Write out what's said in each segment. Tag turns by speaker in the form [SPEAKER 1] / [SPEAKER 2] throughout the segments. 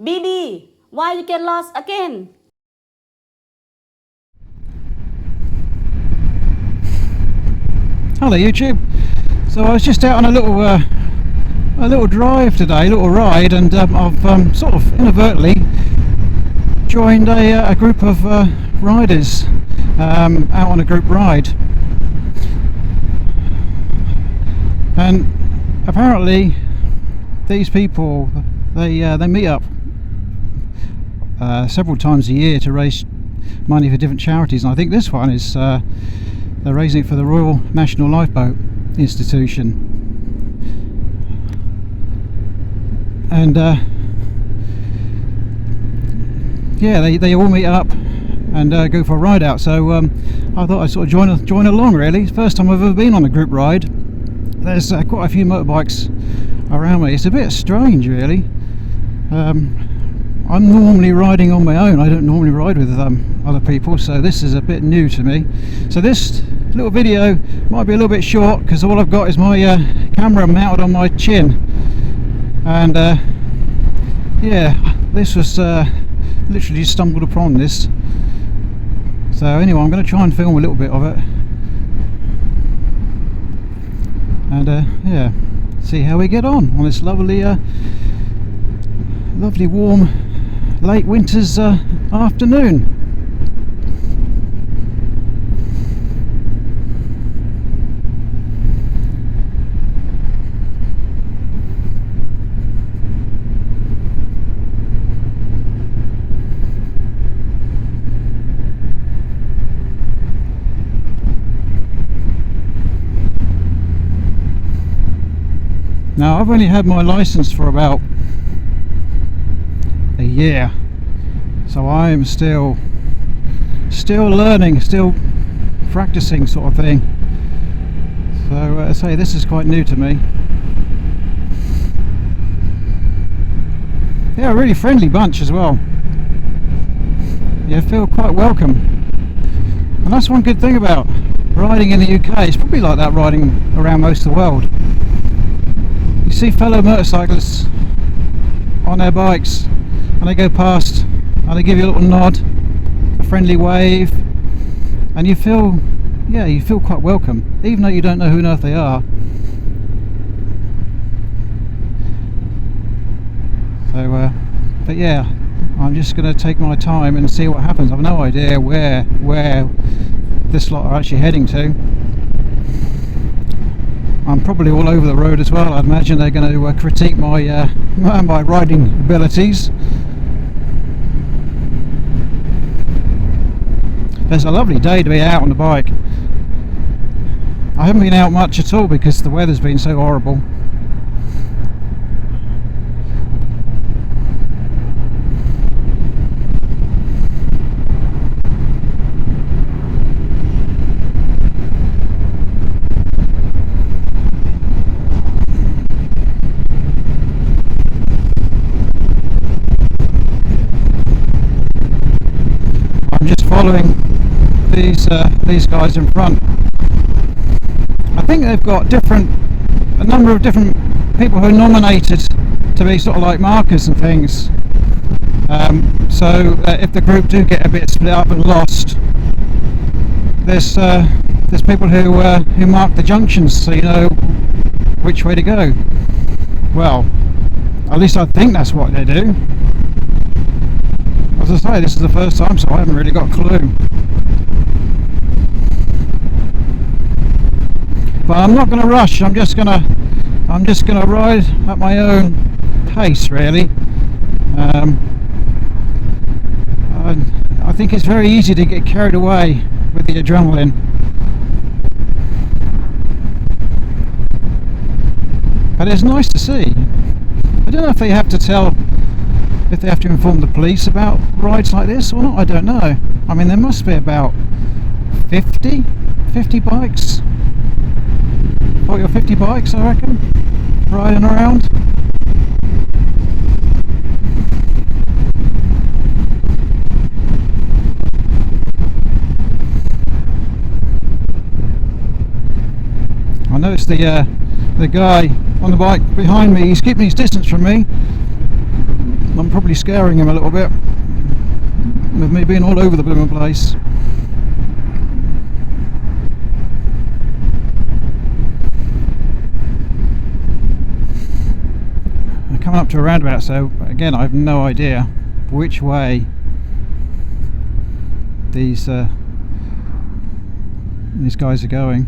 [SPEAKER 1] BB, why you get lost again?
[SPEAKER 2] Hello YouTube. So I was just out on a little drive today, a little ride, and I've sort of inadvertently joined a group of riders out on a group ride, and apparently these people they meet up several times a year to raise money for different charities, and I think this one is they're raising it for the Royal National Lifeboat Institution. And yeah, they all meet up and go for a ride out. So I thought I'd sort of join along. Really, it's the first time I've ever been on a group ride. There's quite a few motorbikes around me. It's a bit strange, really. I'm normally riding on my own. I don't normally ride with other people, so this is a bit new to me. So this little video might be a little bit short because all I've got is my camera mounted on my chin, and yeah, this was literally just stumbled upon this. So anyway, I'm going to try and film a little bit of it, and yeah, see how we get on this lovely warm late winter's afternoon. Now I've only had my license for about a year, so I am still learning, still practicing, sort of thing. So I say this is quite new to me. They're a really friendly bunch as well. You feel quite welcome, and that's one good thing about riding in the UK. It's probably like that riding around most of the world. You see fellow motorcyclists on their bikes, and they go past and they give you a little nod, a friendly wave, and you feel quite welcome, even though you don't know who on earth they are. So but yeah, I'm just going to take my time and see what happens. I've no idea where this lot are actually heading to. I'm probably all over the road as well. I'd imagine they're going to critique my my riding abilities. It's a lovely day to be out on the bike. I haven't been out much at all because the weather's been so horrible. I'm just following these guys in front. I think they've got a number of different people who are nominated to be sort of like markers and things. So if the group do get a bit split up and lost, there's people who mark the junctions, so you know which way to go. Well, at least I think that's what they do. As I say, this is the first time, so I haven't really got a clue. But I'm not going to rush. I'm just going to ride at my own pace, really. I think it's very easy to get carried away with the adrenaline. But it's nice to see. I don't know if they have to inform the police about rides like this or not. I don't know. I mean, there must be about 50 bikes. 40 or 50 bikes, I reckon, riding around. I noticed the guy on the bike behind me, he's keeping his distance from me. I'm probably scaring him a little bit with me being all over the blooming place. I'm coming up to a roundabout, so again I have no idea which way these guys are going.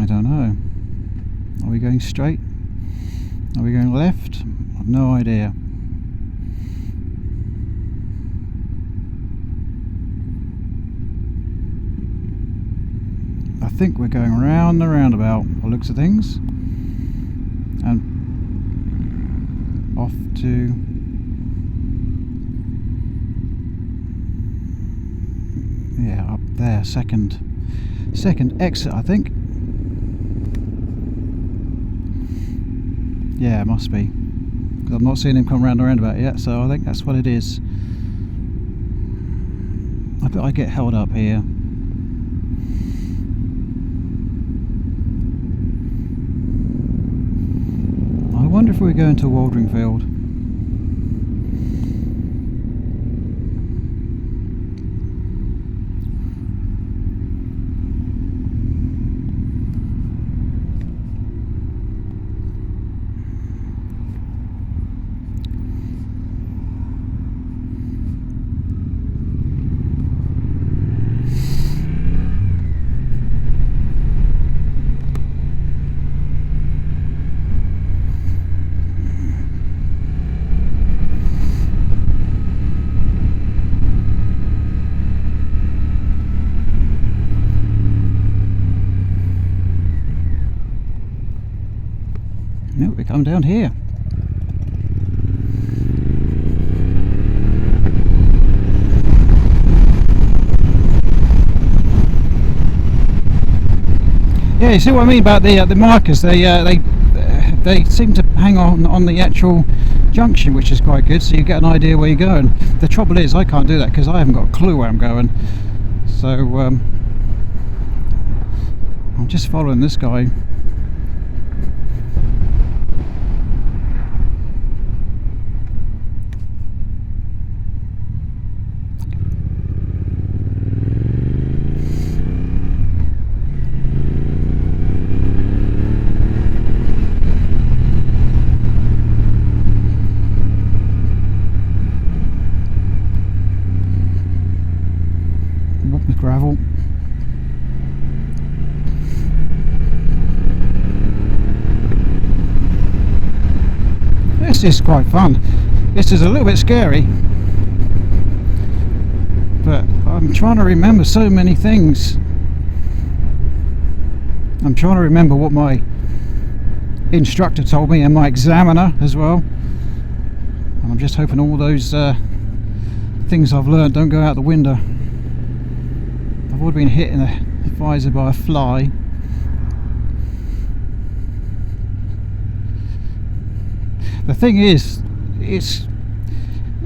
[SPEAKER 2] I don't know. Are we going straight? Are we going left? I've no idea. I think we're going round the roundabout by the looks of things, and off to up there, second exit, I think. Yeah, it must be, because I've not seen him come round the roundabout yet, so I think that's what it is. I bet I get held up here. I wonder if we're going to Waldringfield. No, we come down here. Yeah, you see what I mean about the markers? They seem to hang on the actual junction, which is quite good, so you get an idea where you're going. The trouble is, I can't do that because I haven't got a clue where I'm going. So I'm just following this guy. Gravel. This is quite fun. This is a little bit scary, but I'm trying to remember so many things. I'm trying to remember what my instructor told me and my examiner as well, and I'm just hoping all those things I've learned don't go out the window. I've already been hit in the visor by a fly. The thing is, it's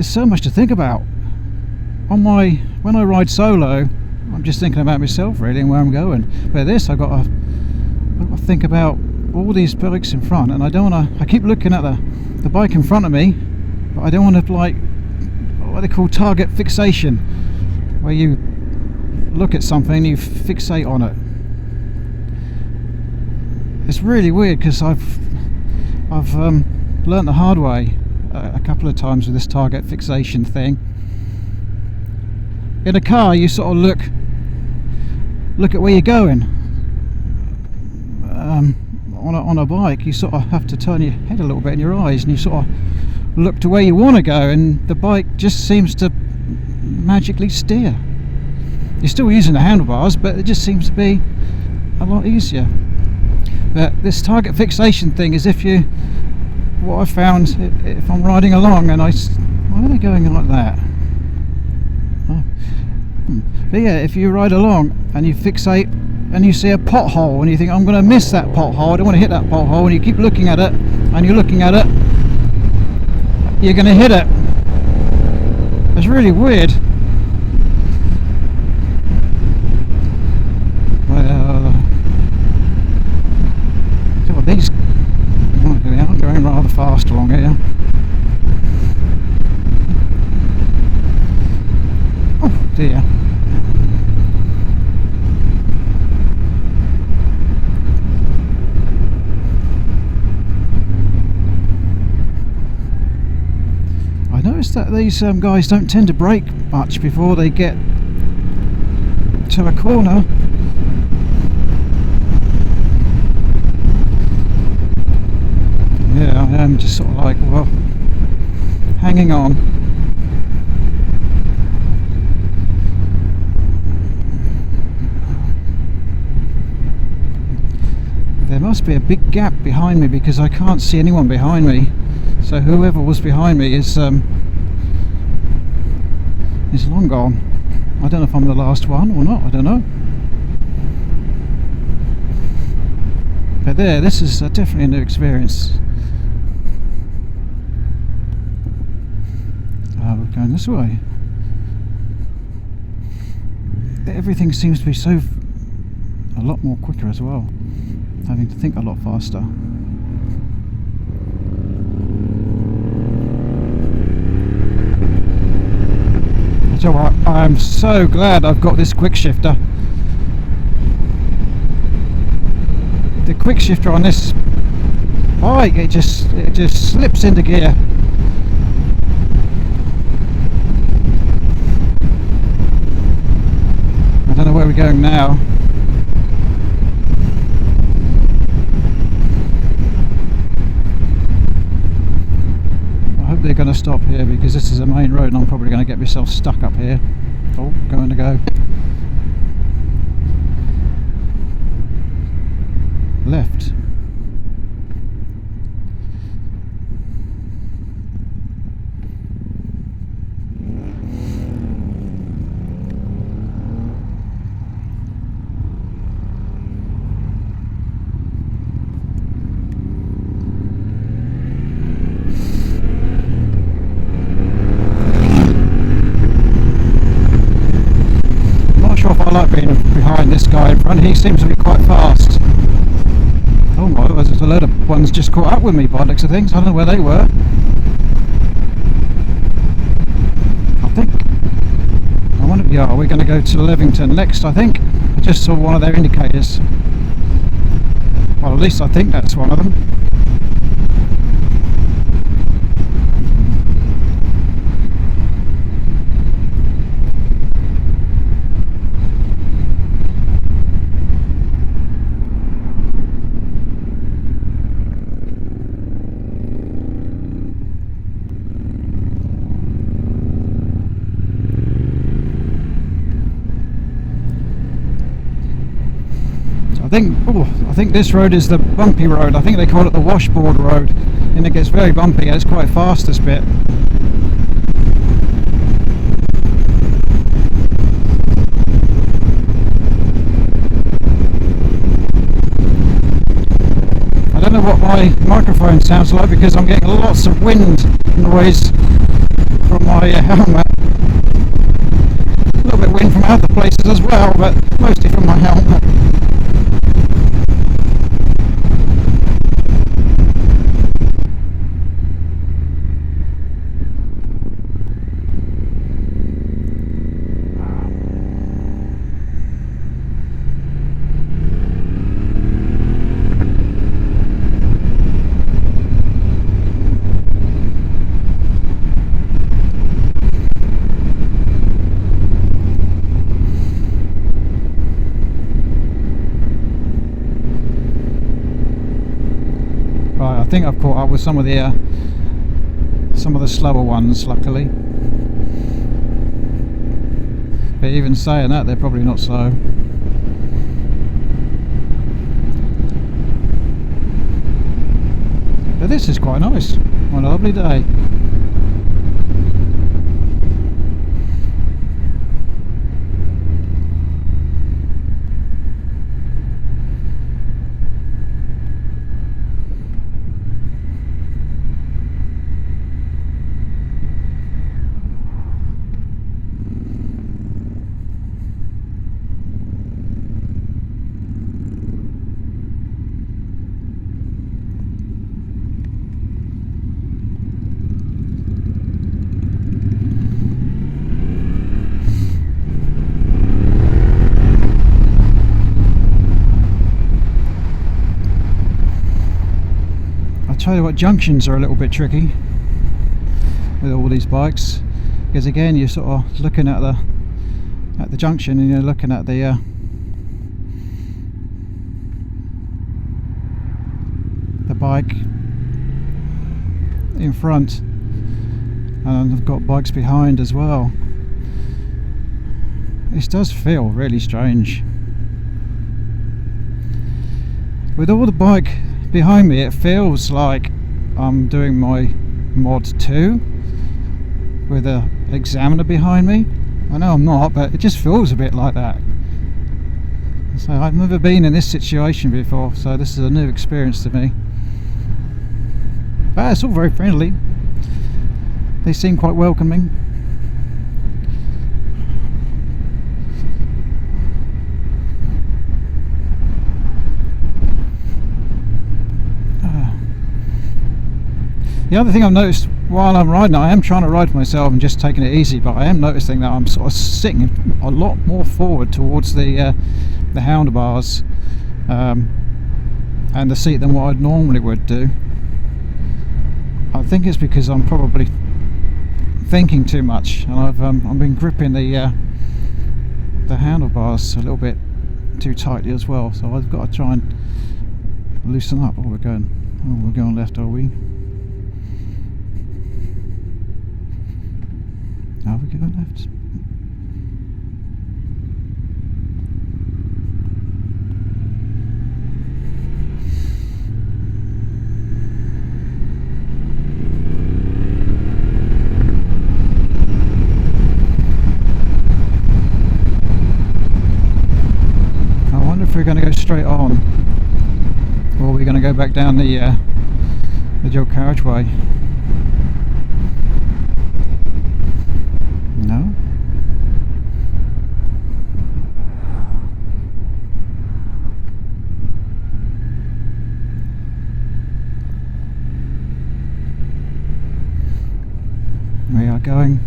[SPEAKER 2] so much to think about. When I ride solo, I'm just thinking about myself really and where I'm going. But this, I've got to think about all these bikes in front, and I don't want to. I keep looking at the bike in front of me, but I don't want to, like, what they call target fixation, where you look at something, you fixate on it. It's really weird because I've learnt the hard way a couple of times with this target fixation thing. In a car, you sort of look at where you're going. On a bike, you sort of have to turn your head a little bit in your eyes, and you sort of look to where you want to go, and the bike just seems to magically steer. You're still using the handlebars, but it just seems to be a lot easier. But this target fixation thing is what I found, if I'm riding along and why are they going like that? Oh. But yeah, if you ride along and you fixate and you see a pothole and you think, I'm going to miss that pothole, I don't want to hit that pothole, and you keep looking at it and you're looking at it, you're going to hit it. It's really weird. fast along here. Oh dear. I noticed that these guys don't tend to brake much before they get to a corner. Yeah, I am just sort of like, well, hanging on. There must be a big gap behind me because I can't see anyone behind me. So whoever was behind me is long gone. I don't know if I'm the last one or not, I don't know. But there, this is definitely a new experience. We're going this way. Everything seems to be so a lot more quicker as well. Having to think a lot faster. So I'm so glad I've got this quick shifter. The quick shifter on this bike, it just slips into gear. I don't know where we're going now. I hope they're going to stop here because this is a main road and I'm probably going to get myself stuck up here. Oh, going to go left. I like being behind this guy in front. He seems to be quite fast. Oh my, there's a load of ones just caught up with me by the looks of things. I don't know where they were. I think we're going to go to Levington next, I think. I just saw one of their indicators. Well, at least I think that's one of them. I think this road is the bumpy road. I think they call it the washboard road, and it gets very bumpy and it's quite fast this bit. I don't know what my microphone sounds like because I'm getting lots of wind noise from my helmet. A little bit of wind from other places as well, but mostly from my helmet. Right, I think I've caught up with some of the slower ones, luckily. But even saying that, they're probably not slow. But this is quite nice on a lovely day. tell you what, junctions are a little bit tricky with all these bikes, because again you're sort of looking at the junction and you're looking at the bike in front, and I've got bikes behind as well. This does feel really strange. With all the bike behind me, it feels like I'm doing my mod 2 with a examiner behind me. I know I'm not, but it just feels a bit like that. So I've never been in this situation before, so this is a new experience to me. But it's all very friendly. They seem quite welcoming. The other thing I've noticed while I'm riding, I am trying to ride for myself and just taking it easy, but I am noticing that I'm sort of sitting a lot more forward towards the handlebars and the seat than what I normally would do. I think it's because I'm probably thinking too much, and I've been gripping the handlebars a little bit too tightly as well. So I've got to try and loosen up. We're going left, are we? Are we going left? I wonder if we're going to go straight on, or we're going to go back down the dual carriageway. No? We are going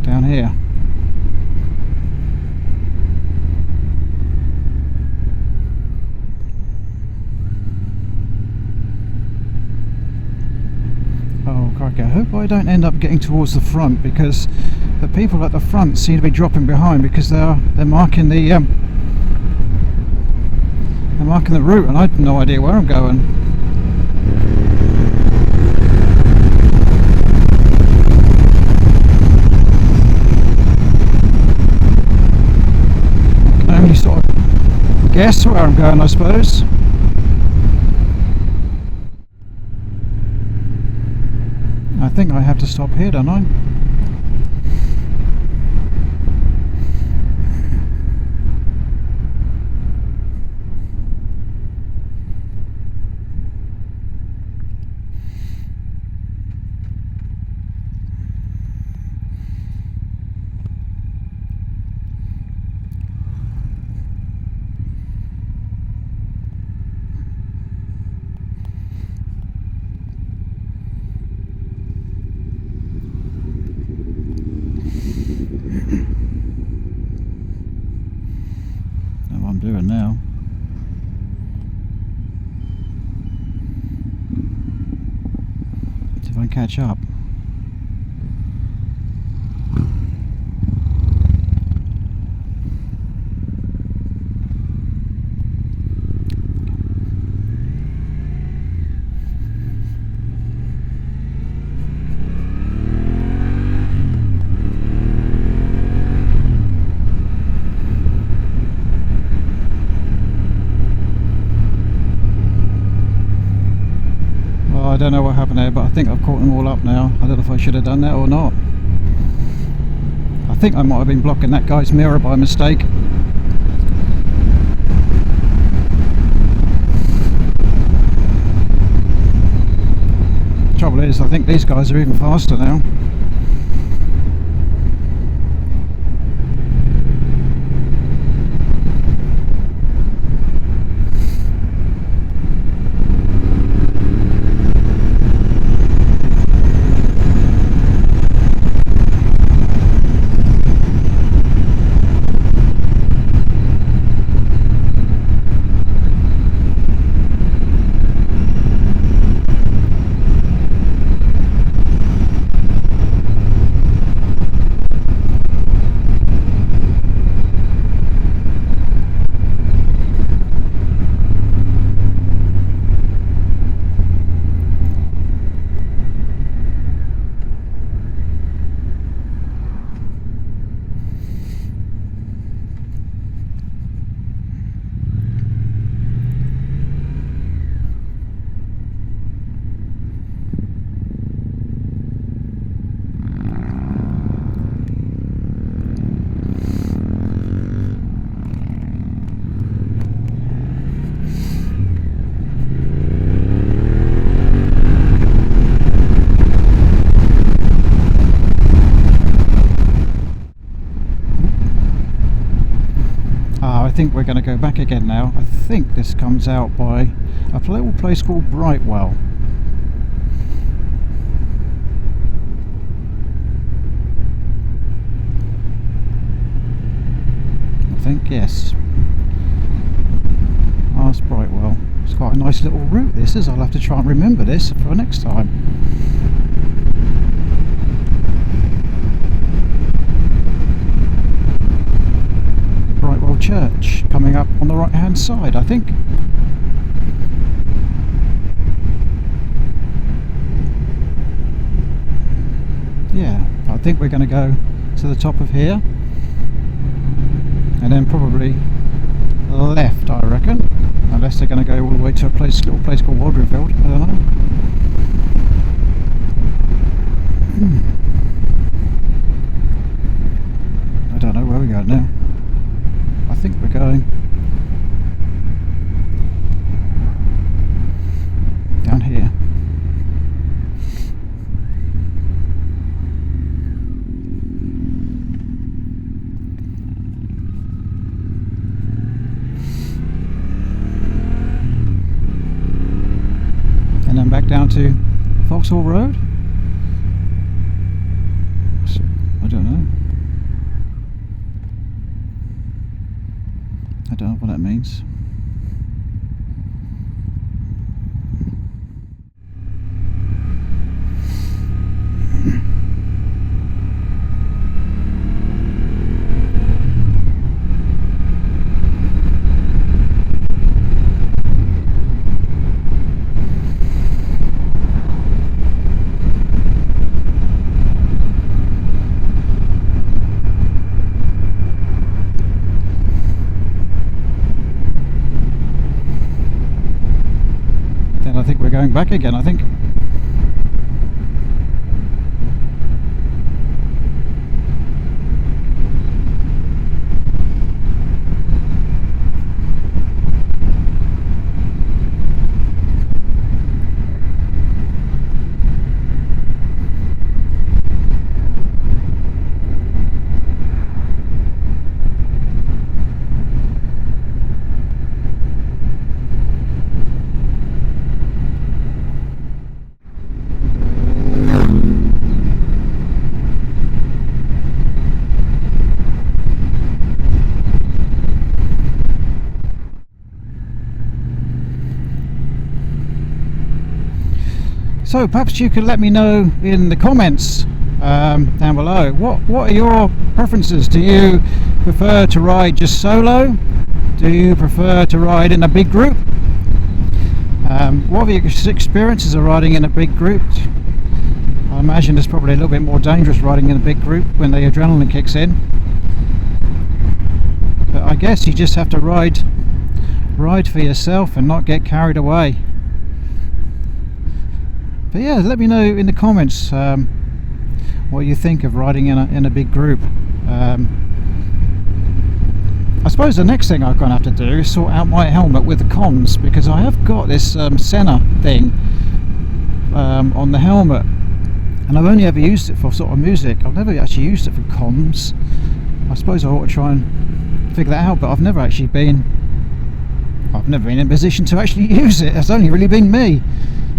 [SPEAKER 2] down here. Oh crikey, I hope I don't end up getting towards the front, because the people at the front seem to be dropping behind, because they're marking the route, and I have no idea where I'm going. I can only sort of guess where I'm going, I suppose. I think I have to stop here, don't I? Doing now. See if I can catch up. I don't know what happened there, but I think I've caught them all up now. I don't know if I should have done that or not. I think I might have been blocking that guy's mirror by mistake. The trouble is, I think these guys are even faster now. I think we're going to go back again now. I think this comes out by a little place called Brightwell. I think, yes. Ask Brightwell. It's quite a nice little route this is. I'll have to try and remember this for next time. Brightwell Church coming up on the right hand side, I think. Yeah, I think we're going to go to the top of here and then probably left, I reckon, unless they're going to go all the way to a little place called Wadringfield. I don't know. I don't know where we're going now. I think we're going down here. And then back down to Vauxhall Road. I don't know. I don't know what that means. Then I think we're going back again, I think. So perhaps you could let me know in the comments down below, what are your preferences? Do you prefer to ride just solo? Do you prefer to ride in a big group? What are your experiences of riding in a big group? I imagine it's probably a little bit more dangerous riding in a big group when the adrenaline kicks in. But I guess you just have to ride for yourself and not get carried away. But yeah, let me know in the comments what you think of riding in a big group. I suppose the next thing I'm going to have to do is sort out my helmet with the comms, because I have got this Senna thing on the helmet, and I've only ever used it for sort of music. I've never actually used it for comms. I suppose I ought to try and figure that out, but I've never been in a position to actually use it. It's only really been me.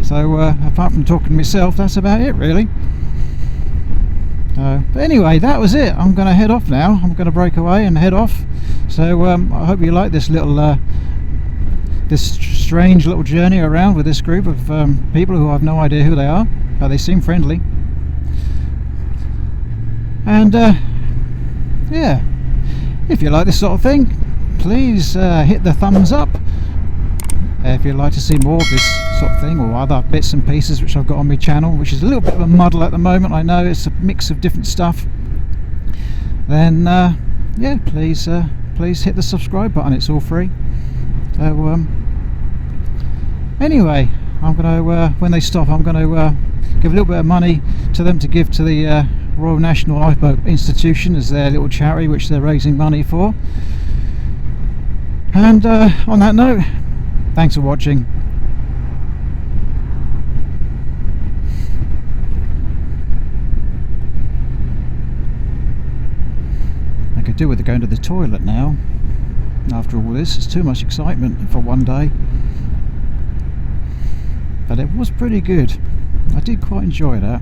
[SPEAKER 2] So apart from talking to myself, that's about it really. But anyway, that was it. I'm going to head off now. I'm going to break away and head off. So I hope you like this little this strange little journey around with this group of people who I have no idea who they are, but they seem friendly. And yeah, if you like this sort of thing, please hit the thumbs up. If you'd like to see more of this sort of thing, or other bits and pieces which I've got on my channel, which is a little bit of a muddle at the moment, I know it's a mix of different stuff, then yeah, please hit the subscribe button. It's all free. So anyway, I'm going to when they stop, I'm going to give a little bit of money to them to give to the Royal National Lifeboat Institution as their little charity which they're raising money for. And on that note, thanks for watching. I could do with going to the toilet now. after all this. It's too much excitement for one day. But it was pretty good. I did quite enjoy that.